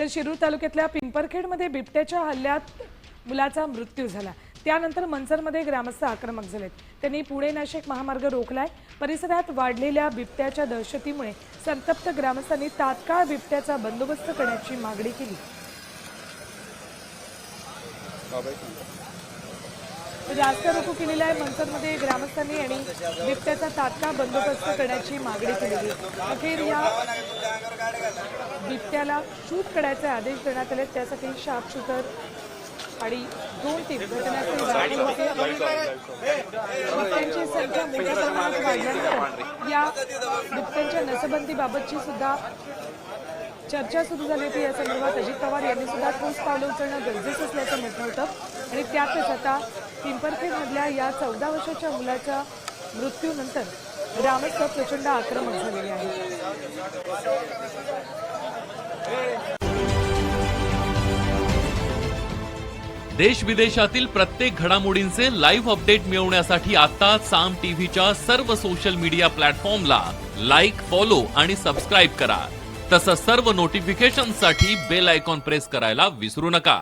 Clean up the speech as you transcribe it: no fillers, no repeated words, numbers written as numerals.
तर शिरूर तालुक्यातल्या पिंपरखेडमध्ये बिबट्याच्या हल्ल्यात मुलाचा मृत्यू झाला। त्यानंतर मनसरमध्ये ग्रामस्थ आक्रमक झालेत। त्यांनी पुणे नाशिक महामार्ग रोखलाय। परिसरात वाढलेल्या बिबट्याच्या दहशतीमुळे संतप्त ग्रामस्थांनी तात्काळ बिबट्याचा बंदोबस्त करण्याची मागणी केली। रास्ता रोको केलेला आहे मनसरमध्ये ग्रामस्थांनी आणि बिबट्याचा तात्काळ बंदोबस्त करण्याची मागणी केली। अखेर या बिबट्याला शूट करण्याचे आदेश देण्यात आले। त्यासाठी शार्प शूटर आणि 2 टीम घटनास्थळी दाखल होते। बिबट्यांची संख्या मोठ्या प्रमाणात वाढल्यानंतर या बिबट्यांच्या नसबंदीबाबतची सुद्धा चर्चा सुरू झाली होती। या संदर्भात अजित पवार यांनी सुद्धा ठोस पावलं उचलणं गरजेचं असल्याचं म्हटलं होतं आणि त्यातच आता पिंपरखेडमधल्या या 14 वर्षाच्या मुलाच्या मृत्यूनंतर ग्रामस्थ प्रचंड आक्रमक झालेले आहेत। देश विदेशातील प्रत्येक घडामोडींचे लाईव्ह अपडेट मिळवण्यासाठी आता साम टीव्हीच्या सर्व सोशल मीडिया प्लॅटफॉर्मला लाईक, फॉलो आणि सबस्क्राईब करा। तसंच सर्व नोटिफिकेशनसाठी बेल आयकॉन प्रेस करायला विसरू नका।